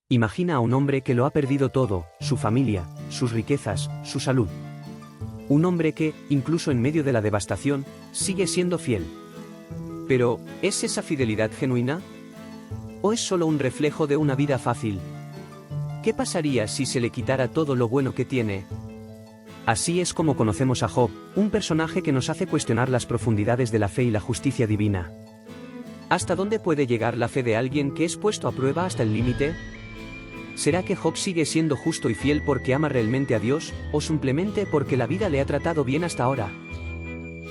Imagina a un hombre que lo ha perdido todo, su familia, sus riquezas, su salud. Un hombre que, incluso en medio de la devastación, sigue siendo fiel. Pero, ¿es esa fidelidad genuina? ¿O es solo un reflejo de una vida fácil? ¿Qué pasaría si se le quitara todo lo bueno que tiene? Así es como conocemos a Job, un personaje que nos hace cuestionar las profundidades de la fe y la justicia divina. ¿Hasta dónde puede llegar la fe de alguien que es puesto a prueba hasta el límite? ¿Será que Job sigue siendo justo y fiel porque ama realmente a Dios, o simplemente porque la vida le ha tratado bien hasta ahora?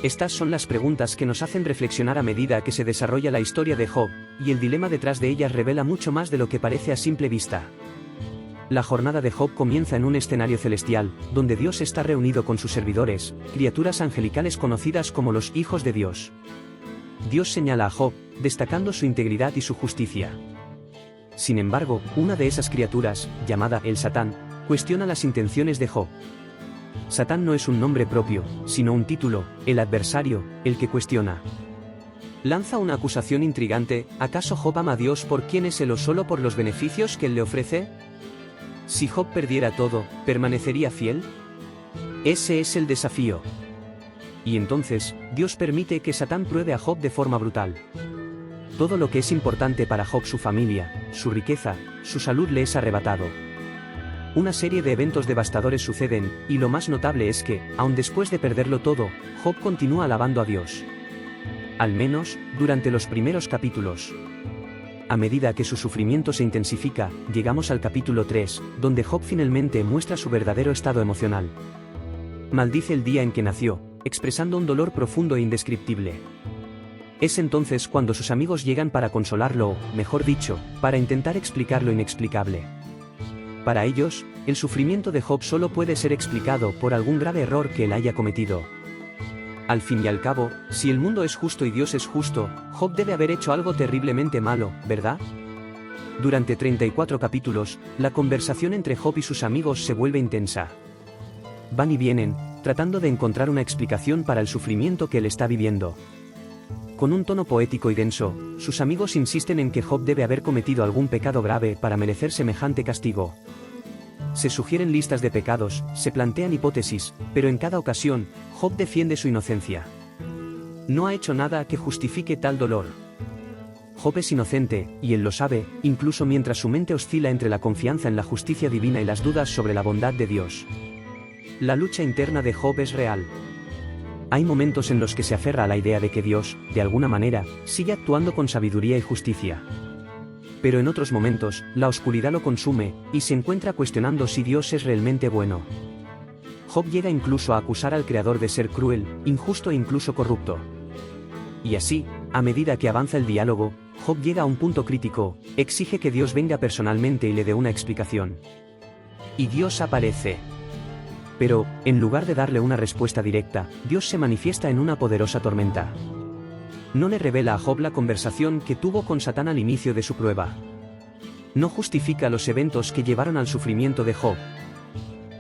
Estas son las preguntas que nos hacen reflexionar a medida que se desarrolla la historia de Job, y el dilema detrás de ellas revela mucho más de lo que parece a simple vista. La jornada de Job comienza en un escenario celestial, donde Dios está reunido con sus servidores, criaturas angelicales conocidas como los hijos de Dios. Dios señala a Job, destacando su integridad y su justicia. Sin embargo, una de esas criaturas, llamada el Satán, cuestiona las intenciones de Job. Satán no es un nombre propio, sino un título, el adversario, el que cuestiona. Lanza una acusación intrigante: ¿acaso Job ama a Dios por quién es él o solo por los beneficios que él le ofrece? Si Job perdiera todo, ¿permanecería fiel? Ese es el desafío. Y entonces, Dios permite que Satán pruebe a Job de forma brutal. Todo lo que es importante para Job, su familia, su riqueza, su salud, le es arrebatado. Una serie de eventos devastadores suceden, y lo más notable es que, aun después de perderlo todo, Job continúa alabando a Dios. Al menos, durante los primeros capítulos. A medida que su sufrimiento se intensifica, llegamos al capítulo 3, donde Job finalmente muestra su verdadero estado emocional. Maldice el día en que nació, expresando un dolor profundo e indescriptible. Es entonces cuando sus amigos llegan para consolarlo o, mejor dicho, para intentar explicar lo inexplicable. Para ellos, el sufrimiento de Job solo puede ser explicado por algún grave error que él haya cometido. Al fin y al cabo, si el mundo es justo y Dios es justo, Job debe haber hecho algo terriblemente malo, ¿verdad? Durante 34 capítulos, la conversación entre Job y sus amigos se vuelve intensa. Van y vienen, tratando de encontrar una explicación para el sufrimiento que él está viviendo. Con un tono poético y denso, sus amigos insisten en que Job debe haber cometido algún pecado grave para merecer semejante castigo. Se sugieren listas de pecados, se plantean hipótesis, pero en cada ocasión, Job defiende su inocencia. No ha hecho nada que justifique tal dolor. Job es inocente, y él lo sabe, incluso mientras su mente oscila entre la confianza en la justicia divina y las dudas sobre la bondad de Dios. La lucha interna de Job es real. Hay momentos en los que se aferra a la idea de que Dios, de alguna manera, sigue actuando con sabiduría y justicia. Pero en otros momentos, la oscuridad lo consume, y se encuentra cuestionando si Dios es realmente bueno. Job llega incluso a acusar al Creador de ser cruel, injusto e incluso corrupto. Y así, a medida que avanza el diálogo, Job llega a un punto crítico: exige que Dios venga personalmente y le dé una explicación. Y Dios aparece. Pero, en lugar de darle una respuesta directa, Dios se manifiesta en una poderosa tormenta. No le revela a Job la conversación que tuvo con Satán al inicio de su prueba. No justifica los eventos que llevaron al sufrimiento de Job.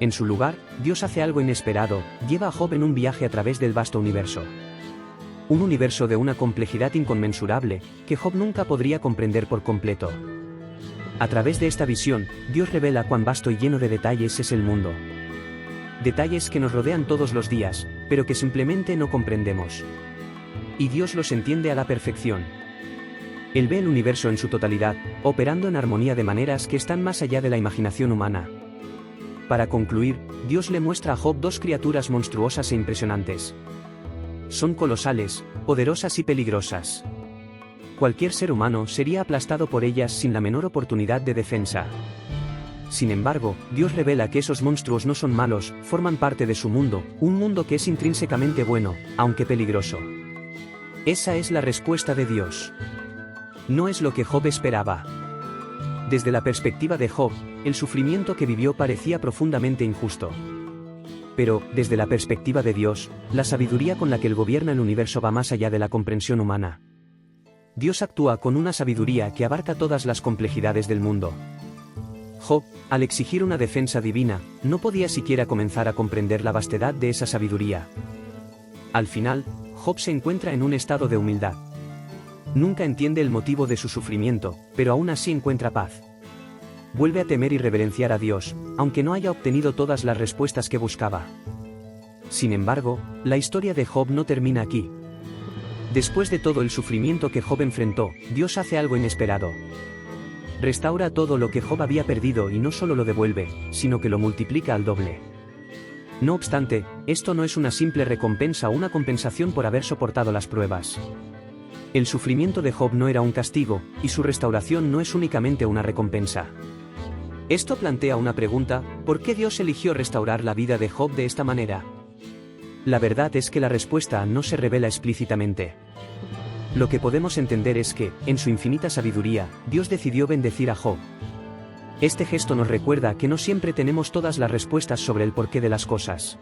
En su lugar, Dios hace algo inesperado: lleva a Job en un viaje a través del vasto universo. Un universo de una complejidad inconmensurable, que Job nunca podría comprender por completo. A través de esta visión, Dios revela cuán vasto y lleno de detalles es el mundo. Detalles que nos rodean todos los días, pero que simplemente no comprendemos. Y Dios los entiende a la perfección. Él ve el universo en su totalidad, operando en armonía de maneras que están más allá de la imaginación humana. Para concluir, Dios le muestra a Job dos criaturas monstruosas e impresionantes. Son colosales, poderosas y peligrosas. Cualquier ser humano sería aplastado por ellas sin la menor oportunidad de defensa. Sin embargo, Dios revela que esos monstruos no son malos, forman parte de su mundo, un mundo que es intrínsecamente bueno, aunque peligroso. Esa es la respuesta de Dios. No es lo que Job esperaba. Desde la perspectiva de Job, el sufrimiento que vivió parecía profundamente injusto. Pero, desde la perspectiva de Dios, la sabiduría con la que él gobierna el universo va más allá de la comprensión humana. Dios actúa con una sabiduría que abarca todas las complejidades del mundo. Job, al exigir una defensa divina, no podía siquiera comenzar a comprender la vastedad de esa sabiduría. Al final, Job se encuentra en un estado de humildad. Nunca entiende el motivo de su sufrimiento, pero aún así encuentra paz. vuelve a temer y reverenciar a Dios, aunque no haya obtenido todas las respuestas que buscaba. Sin embargo, la historia de Job no termina aquí. Después de todo el sufrimiento que Job enfrentó, Dios hace algo inesperado. Restaura todo lo que Job había perdido y no solo lo devuelve, sino que lo multiplica al doble. No obstante, esto no es una simple recompensa o una compensación por haber soportado las pruebas. El sufrimiento de Job no era un castigo, y su restauración no es únicamente una recompensa. Esto plantea una pregunta: ¿por qué Dios eligió restaurar la vida de Job de esta manera? La verdad es que la respuesta no se revela explícitamente. Lo que podemos entender es que, en su infinita sabiduría, Dios decidió bendecir a Job. Este gesto nos recuerda que no siempre tenemos todas las respuestas sobre el porqué de las cosas.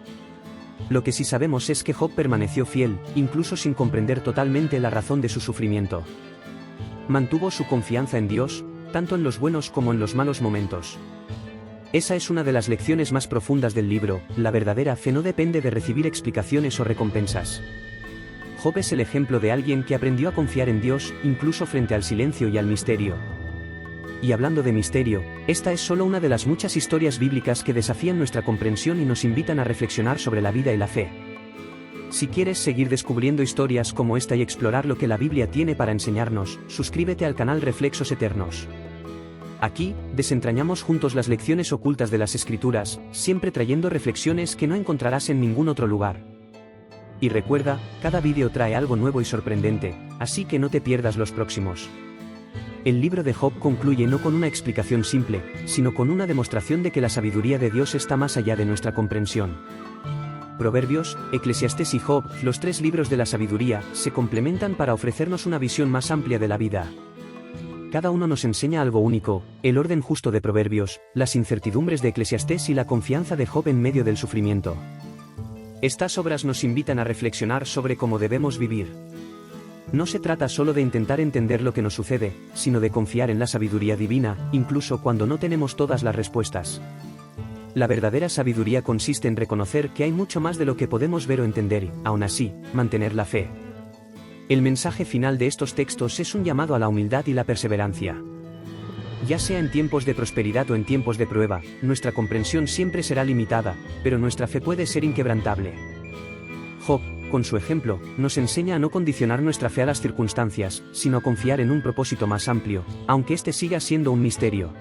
Lo que sí sabemos es que Job permaneció fiel, incluso sin comprender totalmente la razón de su sufrimiento. Mantuvo su confianza en Dios, tanto en los buenos como en los malos momentos. Esa es una de las lecciones más profundas del libro: la verdadera fe no depende de recibir explicaciones o recompensas. Job es el ejemplo de alguien que aprendió a confiar en Dios, incluso frente al silencio y al misterio. Y hablando de misterio, esta es solo una de las muchas historias bíblicas que desafían nuestra comprensión y nos invitan a reflexionar sobre la vida y la fe. Si quieres seguir descubriendo historias como esta y explorar lo que la Biblia tiene para enseñarnos, suscríbete al canal Reflexos Eternos. Aquí, desentrañamos juntos las lecciones ocultas de las Escrituras, siempre trayendo reflexiones que no encontrarás en ningún otro lugar. Y recuerda, cada vídeo trae algo nuevo y sorprendente, así que no te pierdas los próximos. El libro de Job concluye no con una explicación simple, sino con una demostración de que la sabiduría de Dios está más allá de nuestra comprensión. Proverbios, Eclesiastés y Job, los tres libros de la sabiduría, se complementan para ofrecernos una visión más amplia de la vida. Cada uno nos enseña algo único: el orden justo de Proverbios, las incertidumbres de Eclesiastés y la confianza de Job en medio del sufrimiento. Estas obras nos invitan a reflexionar sobre cómo debemos vivir. No se trata solo de intentar entender lo que nos sucede, sino de confiar en la sabiduría divina, incluso cuando no tenemos todas las respuestas. La verdadera sabiduría consiste en reconocer que hay mucho más de lo que podemos ver o entender y, aún así, mantener la fe. El mensaje final de estos textos es un llamado a la humildad y la perseverancia. Ya sea en tiempos de prosperidad o en tiempos de prueba, nuestra comprensión siempre será limitada, pero nuestra fe puede ser inquebrantable. Job, con su ejemplo, nos enseña a no condicionar nuestra fe a las circunstancias, sino a confiar en un propósito más amplio, aunque este siga siendo un misterio.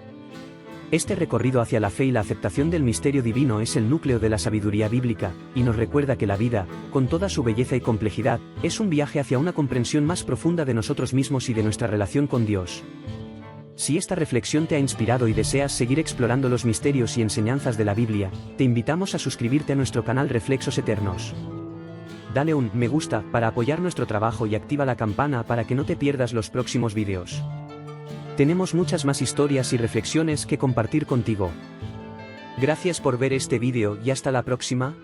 Este recorrido hacia la fe y la aceptación del misterio divino es el núcleo de la sabiduría bíblica, y nos recuerda que la vida, con toda su belleza y complejidad, es un viaje hacia una comprensión más profunda de nosotros mismos y de nuestra relación con Dios. Si esta reflexión te ha inspirado y deseas seguir explorando los misterios y enseñanzas de la Biblia, te invitamos a suscribirte a nuestro canal Reflexos Eternos. Dale un me gusta para apoyar nuestro trabajo y activa la campana para que no te pierdas los próximos vídeos. Tenemos muchas más historias y reflexiones que compartir contigo. Gracias por ver este vídeo y hasta la próxima.